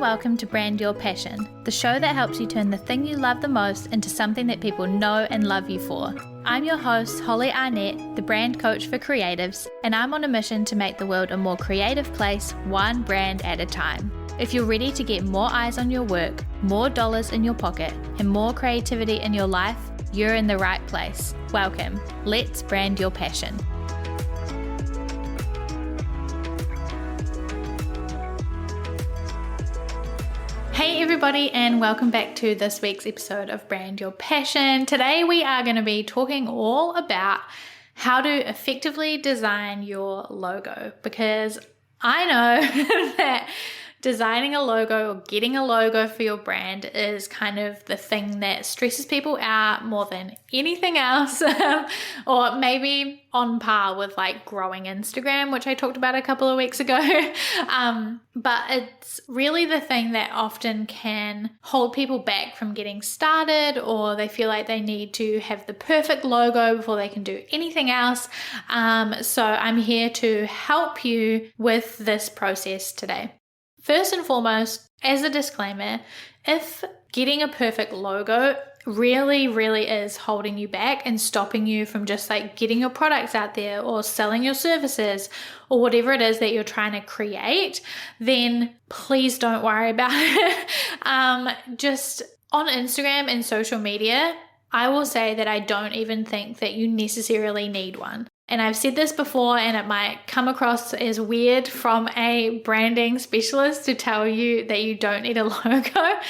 welcome to Brand Your Passion, the show that helps you turn the thing you love the most into something that people know and love you for. I'm your host, Holly Arnett, the brand coach for creatives, and I'm on a mission to make the world a more creative place, one brand at a time. If you're ready to get more eyes on your work, more dollars in your pocket, and more creativity in your life, you're in the right place. Welcome. Let's brand your passion. Hey everybody, and welcome back to this week's episode of Brand Your Passion. Today we are going to be talking all about how to effectively design your logo, because I know that designing a logo or getting a logo for your brand is kind of the thing that stresses people out more than anything else, or maybe on par with like growing Instagram, which I talked about a couple of weeks ago. But it's really the thing that often can hold people back from getting started, or they feel like they need to have the perfect logo before they can do anything else. So I'm here to help you with this process today. First and foremost, as a disclaimer, if getting a perfect logo really is holding you back and stopping you from just like getting your products out there or selling your services or whatever it is that you're trying to create, then please don't worry about it. Just on Instagram and social media, I will say that I don't even think that you necessarily need one. And I've said this before, and it might come across as weird from a branding specialist to tell you that you don't need a logo,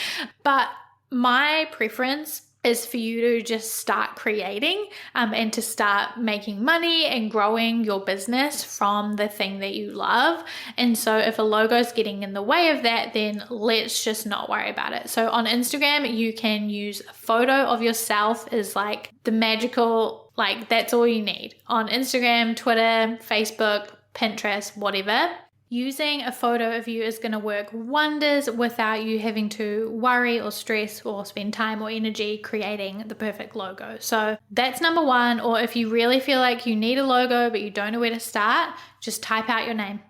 but my preference is for you to just start creating and to start making money and growing your business from the thing that you love. And so if a logo is getting in the way of that, then let's just not worry about it. So on Instagram, you can use a photo of yourself as like the magical, like that's all you need. On Instagram, Twitter, Facebook, Pinterest, whatever. Using a photo of you is going to work wonders without you having to worry or stress or spend time or energy creating the perfect logo. So that's number one. Or if you really feel like you need a logo but you don't know where to start, just type out your name.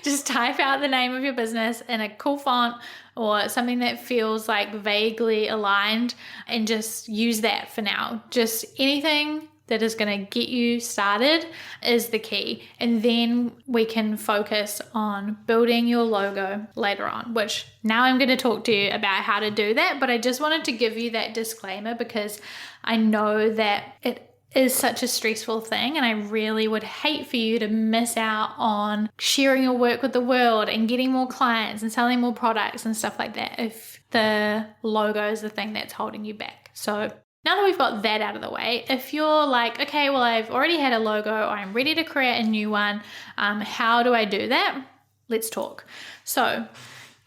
Just type out the name of your business in a cool font or something that feels like vaguely aligned, and just use that for now. Just anything that is going to get you started is the key. And then we can focus on building your logo later on, which now I'm going to talk to you about how to do that. But I just wanted to give you that disclaimer because I know that it is such a stressful thing, and I really would hate for you to miss out on sharing your work with the world and getting more clients and selling more products and stuff like that if the logo is the thing that's holding you back. So now that we've got that out of the way, if you're like, okay, well, I've already had a logo or I'm ready to create a new one, how do I do that? Let's talk. So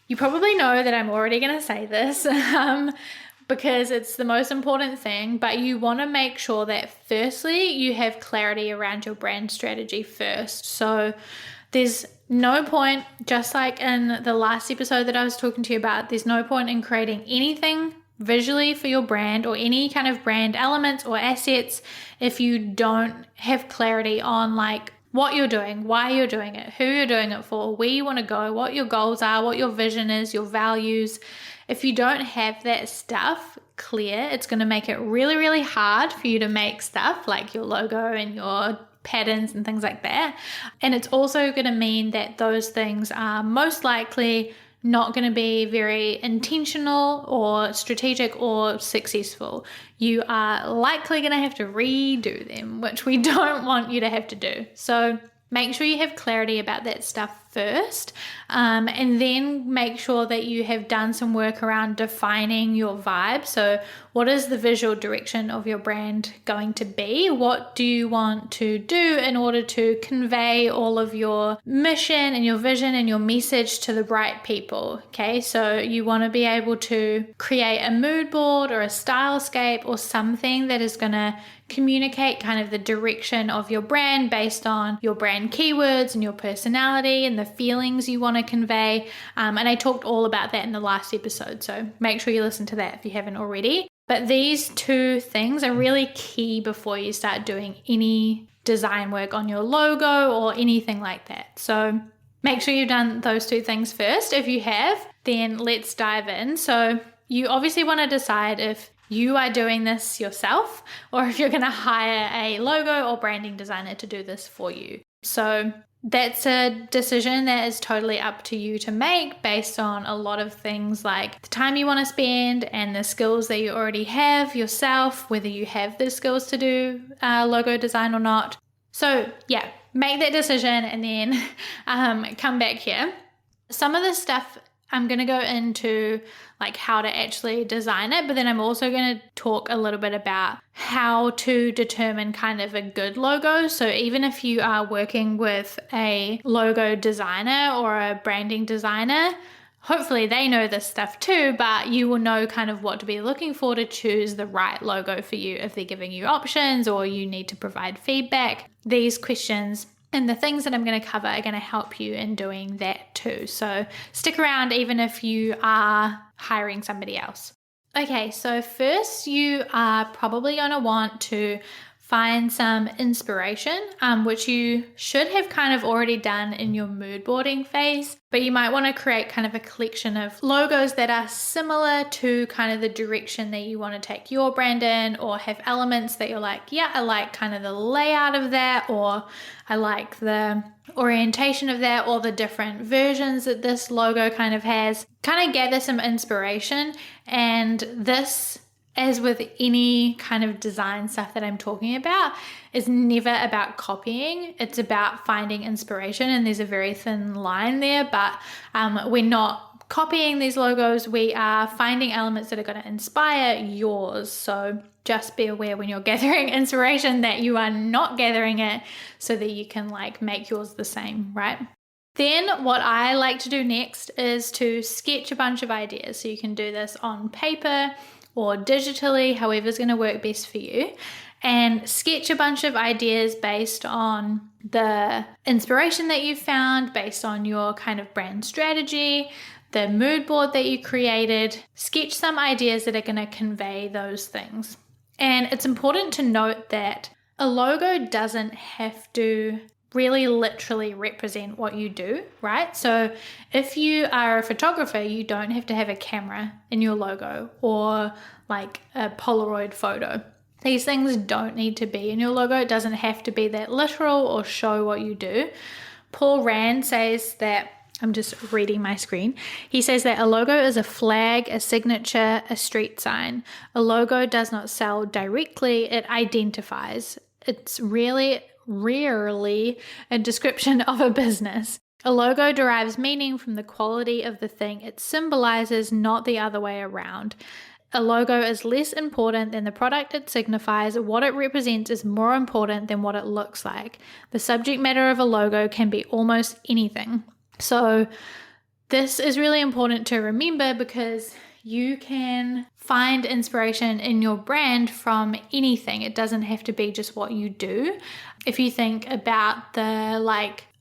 you probably know that I'm already going to say this because it's the most important thing, but you want to make sure that firstly, you have clarity around your brand strategy first. So there's no point, just like in the last episode that I was talking to you about, there's no point in creating anything visually for your brand or any kind of brand elements or assets if you don't have clarity on like what you're doing, why you're doing it, who you're doing it for, where you want to go, what your goals are, what your vision is, your values. If you don't have that stuff clear, it's going to make it really hard for you to make stuff like your logo and your patterns and things like that. And it's also going to mean that those things are most likely not going to be very intentional or strategic or successful. You are likely going to have to redo them, which we don't want you to have to do. So make sure you have clarity about that stuff first, and then make sure that you have done some work around defining your vibe. So what is the visual direction of your brand going to be? What do you want to do in order to convey all of your mission and your vision and your message to the right people? Okay, so you want to be able to create a mood board or a stylescape or something that is going to communicate kind of the direction of your brand based on your brand keywords and your personality and the feelings you want to convey. And I talked all about that in the last episode, so make sure you listen to that if you haven't already. But these two things are really key before you start doing any design work on your logo or anything like that. So make sure you've done those two things first. If you have, then let's dive in. So you obviously want to decide if you are doing this yourself or if you're going to hire a logo or branding designer to do this for you. So that's a decision that is totally up to you to make based on a lot of things like the time you want to spend and the skills that you already have yourself, whether you have the skills to do logo design or not. So yeah, make that decision and then come back here. Some of the stuff I'm going to go into like how to actually design it, but then I'm also going to talk a little bit about how to determine kind of a good logo. So even if you are working with a logo designer or a branding designer, hopefully they know this stuff too, but you will know kind of what to be looking for to choose the right logo for you if they're giving you options or you need to provide feedback. These questions and the things that I'm going to cover are going to help you in doing that too. So stick around even if you are hiring somebody else. Okay, so first you are probably going to want to find some inspiration, which you should have kind of already done in your mood boarding phase, but you might want to create kind of a collection of logos that are similar to kind of the direction that you want to take your brand in, or have elements that you're like, yeah, I like kind of the layout of that, or I like the orientation of that, or the different versions that this logo kind of has. Kind of gather some inspiration, and this, as with any kind of design stuff that I'm talking about, is never about copying. It's about finding inspiration, and there's a very thin line there, but we're not copying these logos. We are finding elements that are going to inspire yours. So just be aware when you're gathering inspiration that you are not gathering it so that you can like make yours the same, right? Then what I like to do next is to sketch a bunch of ideas. So you can do this on paper or digitally, however's going to work best for you, and sketch a bunch of ideas based on the inspiration that you found, based on your kind of brand strategy, the mood board that you created. Sketch some ideas that are going to convey those things. And it's important to note that a logo doesn't have to really literally represent what you do, right? So if you are a photographer, you don't have to have a camera in your logo or like a Polaroid photo. These things don't need to be in your logo. It doesn't have to be that literal or show what you do. Paul Rand says that, I'm just reading my screen. He says that a logo is a flag, a signature, a street sign. A logo does not sell directly, it identifies. It's really rarely a description of a business. A logo derives meaning from the quality of the thing it symbolizes, not the other way around. A logo is less important than the product it signifies. What it represents is more important than what it looks like. The subject matter of a logo can be almost anything. So this is really important to remember because you can find inspiration in your brand from anything. It doesn't have to be just what you do. If you think about the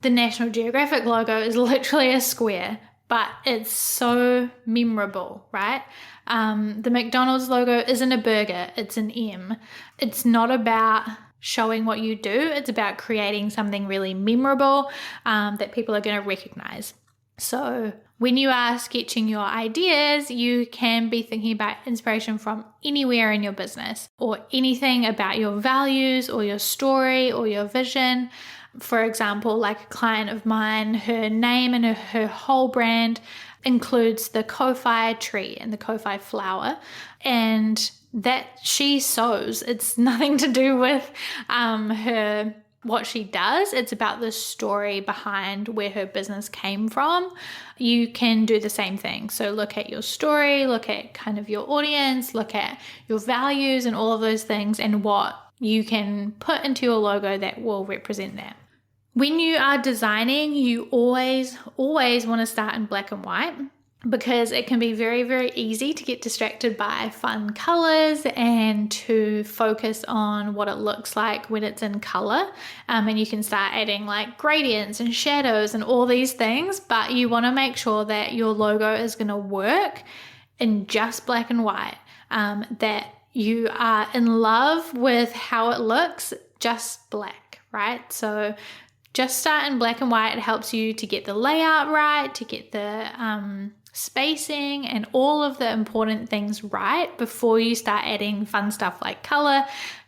National Geographic logo is literally a square, but it's so memorable, right? The McDonald's logo isn't a burger, it's an M. It's not about showing what you do, it's about creating something really memorable that people are going to recognize. So when you are sketching your ideas, you can be thinking about inspiration from anywhere in your business or anything about your values or your story or your vision. For example, like a client of mine, her name and her whole brand includes the Ko-Fi tree and the Ko-Fi flower, and that she sews. It's nothing to do with what she does. It's about the story behind where her business came from. You can do the same thing. So look at your story, look at kind of your audience, look at your values and all of those things and what you can put into your logo that will represent that. When you are designing, you always want to start in black and white, because it can be very, very easy to get distracted by fun colors and to focus on what it looks like when it's in color. And you can start adding like gradients and shadows and all these things, but you want to make sure that your logo is going to work in just black and white, that you are in love with how it looks, just black, right? So just start in black and white. It helps you to get the layout right, to get the spacing and all of the important things right before you start adding fun stuff like color,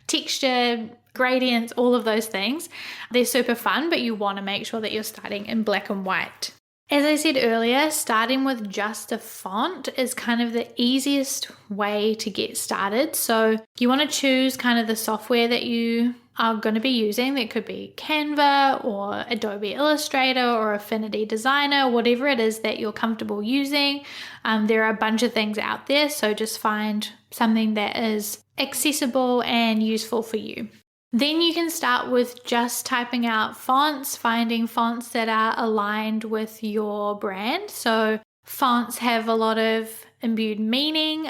texture, gradients, all of those things. They're super fun, but you want to make sure that you're starting in black and white. As I said earlier, starting with just a font is kind of the easiest way to get started. So you want to choose kind of the software that you are going to be using. That could be Canva or Adobe Illustrator or Affinity Designer, whatever it is that you're comfortable using. There are a bunch of things out there, so just find something that is accessible and useful for you. Then you can start with just typing out fonts, finding fonts that are aligned with your brand. So fonts have a lot of imbued meaning.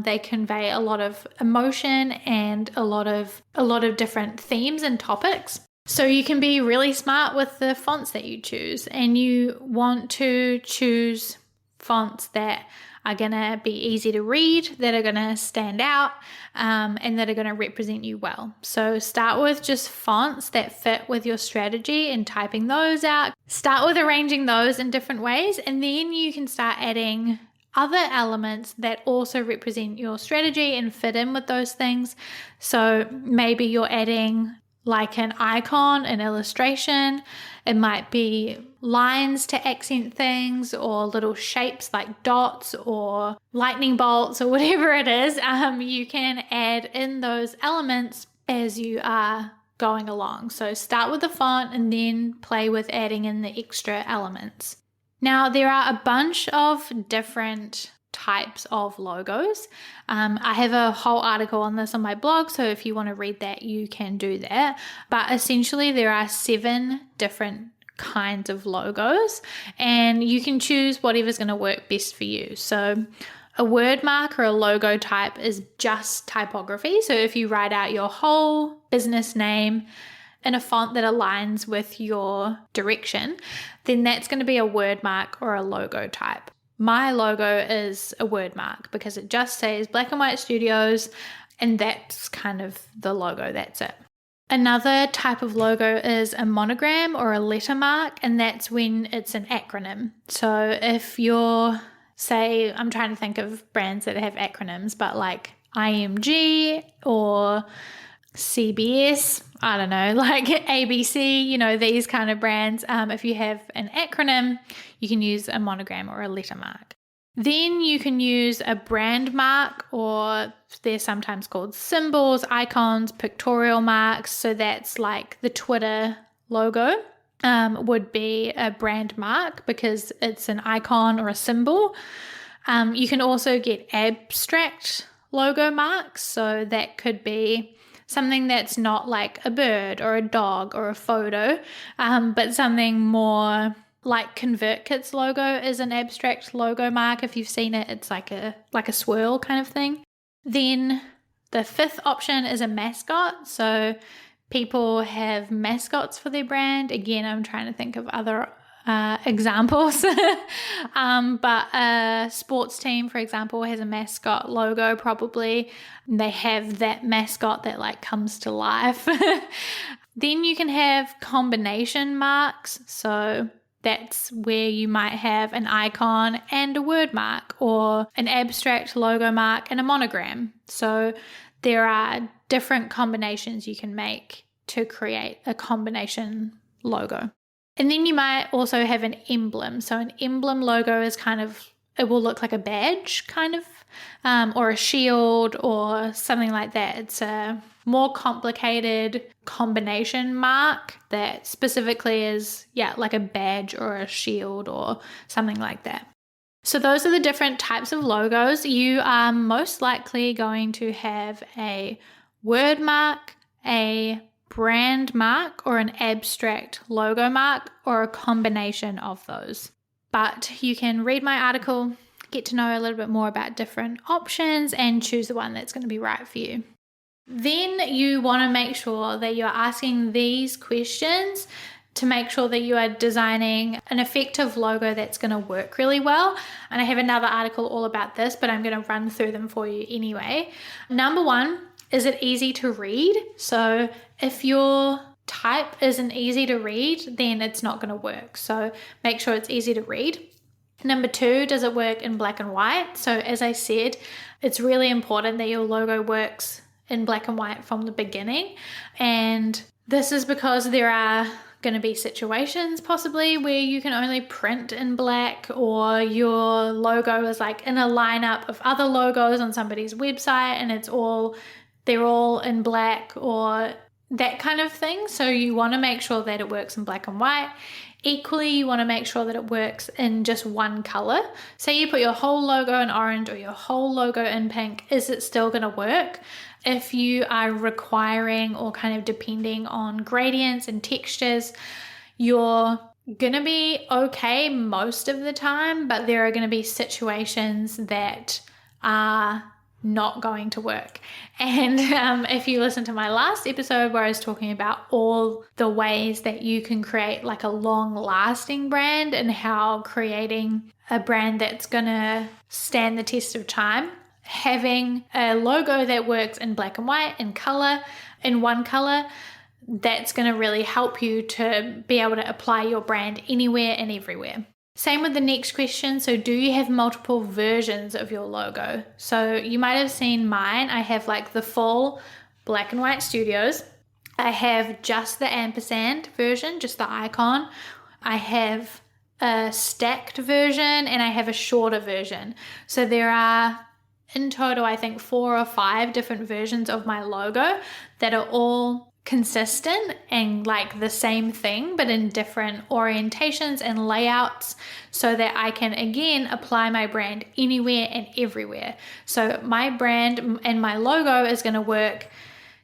They convey a lot of emotion and a lot of different themes and topics. So you can be really smart with the fonts that you choose, and you want to choose fonts that are going to be easy to read, that are going to stand out, and that are going to represent you well. So start with just fonts that fit with your strategy and typing those out. Start with arranging those in different ways, and then you can start adding other elements that also represent your strategy and fit in with those things. So maybe you're adding like an icon, an illustration. It might be lines to accent things, or little shapes like dots or lightning bolts or whatever it is. You can add in those elements as you are going along. So start with the font and then play with adding in the extra elements. Now, there are a bunch of different types of logos. I have a whole article on this on my blog, so if you want to read that, you can do that. But essentially, there are 7 different kinds of logos, and you can choose whatever's going to work best for you. So a word mark or a logo type is just typography. So if you write out your whole business name in a font that aligns with your direction, then that's going to be a word mark or a logo type. My logo is a word mark because it just says Black and White Studios, and that's kind of the logo, that's it. Another type of logo is a monogram or a letter mark, and that's when it's an acronym. So if you're, say, I'm trying to think of brands that have acronyms, but like IMG or CBS, I don't know, like ABC, these kind of brands. If you have an acronym, you can use a monogram or a letter mark. Then you can use a brand mark, or they're sometimes called symbols, icons, pictorial marks. So that's like the Twitter logo would be a brand mark because it's an icon or a symbol. You can also get abstract logo marks. So that could be something that's not like a bird or a dog or a photo, but something more like ConvertKit's logo is an abstract logo mark. If you've seen it, it's like a swirl kind of thing. Then the 5th option is a mascot. So people have mascots for their brand. Again, I'm trying to think of other examples. But a sports team, for example, has a mascot logo probably. They have that mascot that like comes to life. Then you can have combination marks. So that's where you might have an icon and a word mark, or an abstract logo mark and a monogram. So there are different combinations you can make to create a combination logo. And then you might also have an emblem. So an emblem logo is it will look like a badge kind of, or a shield or something like that. It's a more complicated combination mark that specifically is, like a badge or a shield or something like that. So those are the different types of logos. You are most likely going to have a word mark, a brand mark, or an abstract logo mark, or a combination of those. But you can read my article, get to know a little bit more about different options, and choose the one that's going to be right for you. Then you want to make sure that you're asking these questions to make sure that you are designing an effective logo that's going to work really well. And I have another article all about this, but I'm going to run through them for you anyway. Number 1, is it easy to read? So if you're type isn't easy to read, then it's not going to work. So make sure it's easy to read. Number 2, does it work in black and white? So as I said, it's really important that your logo works in black and white from the beginning. And this is because there are going to be situations possibly where you can only print in black, or your logo is like in a lineup of other logos on somebody's website and they're all in black, or that kind of thing. So you want to make sure that it works in black and white. Equally, you want to make sure that it works in just one color. Say you put your whole logo in orange or your whole logo in pink, is it still going to work? If you are requiring or kind of depending on gradients and textures, you're going to be okay most of the time, but there are going to be situations that are not going to work. And if you listen to my last episode where I was talking about all the ways that you can create like a long lasting brand and how creating a brand that's going to stand the test of time, having a logo that works in black and white, in one color, that's going to really help you to be able to apply your brand anywhere and everywhere. Same with the next question. So do you have multiple versions of your logo? So you might have seen mine. I have like the full black and white studios. I have just the ampersand version, just the icon. I have a stacked version and I have a shorter version. So there are in total, I think 4 or 5 different versions of my logo that are all consistent and like the same thing, but in different orientations and layouts, so that I can again apply my brand anywhere and everywhere. So my brand and my logo is going to work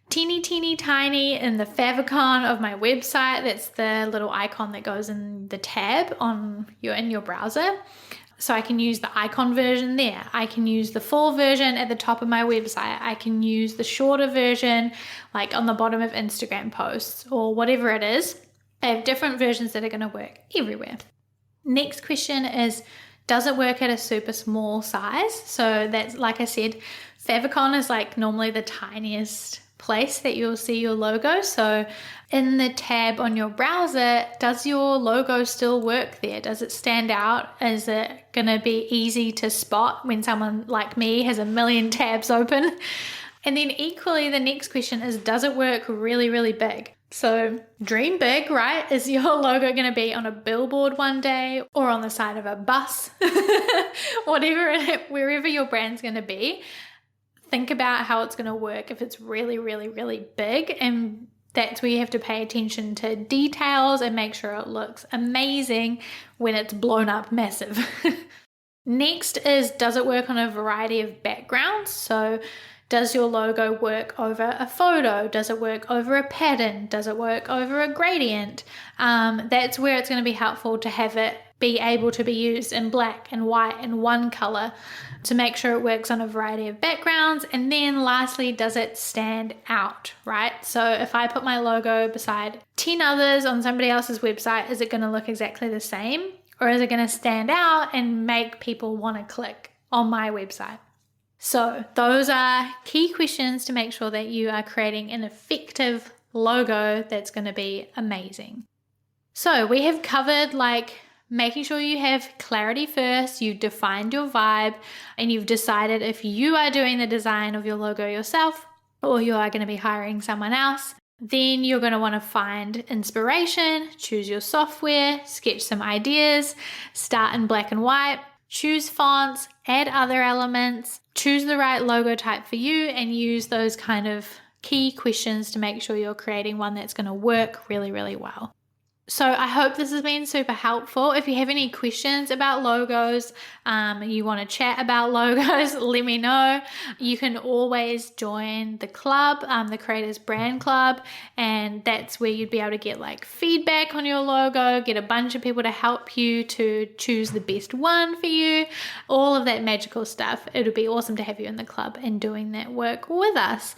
teeny tiny in the favicon of my website. That's the little icon that goes in the tab in your browser. So I can use the icon version there. I can use the full version at the top of my website. I can use the shorter version like on the bottom of Instagram posts or whatever it is. I have different versions that are going to work everywhere. Next question is, does it work at a super small size? So that's, like I said, favicon is like normally the tiniest place that you'll see your logo. So in the tab on your browser, does your logo still work there? Does it stand out? Is it going to be easy to spot when someone like me has a million tabs open? And then equally, the next question is, does it work really, really big? So dream big, right? Is your logo going to be on a billboard one day or on the side of a bus? Wherever your brand's going to be. Think about how it's going to work if it's really, really, really big, and that's where you have to pay attention to details and make sure it looks amazing when it's blown up massive. Next is, does it work on a variety of backgrounds? So does your logo work over a photo? Does it work over a pattern? Does it work over a gradient? That's where it's going to be helpful to have it be able to be used in black and white and one color to make sure it works on a variety of backgrounds. And then lastly, does it stand out, right? So if I put my logo beside 10 others on somebody else's website, is it going to look exactly the same? Or is it going to stand out and make people want to click on my website? So those are key questions to make sure that you are creating an effective logo that's going to be amazing. So we have covered like making sure you have clarity first, you defined your vibe, and you've decided if you are doing the design of your logo yourself or you are going to be hiring someone else. Then you're going to want to find inspiration, choose your software, sketch some ideas, start in black and white, choose fonts, add other elements, choose the right logo type for you, and use those kind of key questions to make sure you're creating one that's going to work really, really well. So I hope this has been super helpful. If you have any questions about logos, you want to chat about logos, let me know. You can always join the club, the Creators Brand Club, and that's where you'd be able to get like feedback on your logo, get a bunch of people to help you to choose the best one for you, all of that magical stuff. It would be awesome to have you in the club and doing that work with us.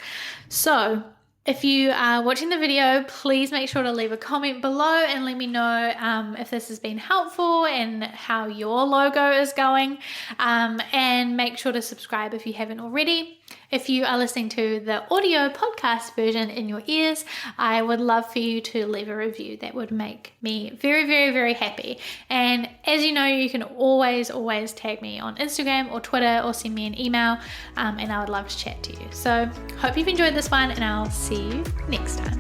So if you are watching the video, please make sure to leave a comment below and let me know if this has been helpful and how your logo is going. And make sure to subscribe if you haven't already. If you are listening to the audio podcast version in your ears, I would love for you to leave a review. That would make me very, very, very happy. And as you know, you can always tag me on Instagram or Twitter or send me an email, and I would love to chat to you. So hope you've enjoyed this one, and I'll see you next time.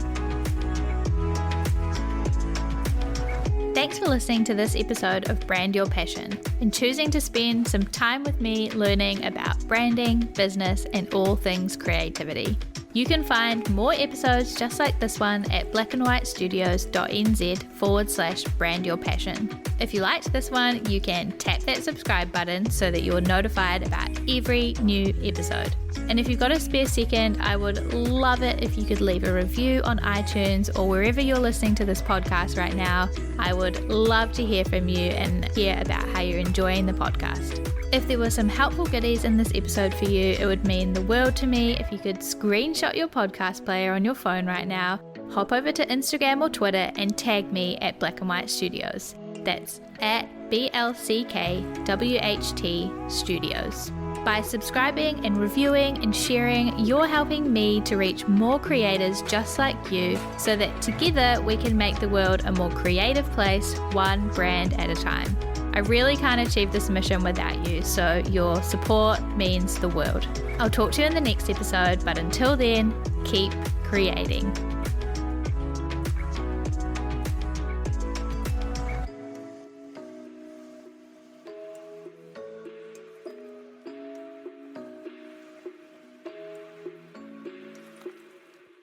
Thanks for listening to this episode of Brand Your Passion and choosing to spend some time with me learning about branding, business, and all things creativity. You can find more episodes just like this one at blackandwhitestudios.nz/brandyourpassion. If you liked this one, you can tap that subscribe button so that you're notified about every new episode. And if you've got a spare second, I would love it if you could leave a review on iTunes or wherever you're listening to this podcast right now. I would love to hear from you and hear about how you're enjoying the podcast. If there were some helpful goodies in this episode for you, it would mean the world to me if you could screenshot your podcast player on your phone right now, hop over to Instagram or Twitter and tag me at Black and White Studios. That's at BLCKWHT Studios. By subscribing and reviewing and sharing, you're helping me to reach more creators just like you so that together we can make the world a more creative place, one brand at a time. I really can't achieve this mission without you, so your support means the world. I'll talk to you in the next episode, but until then, keep creating.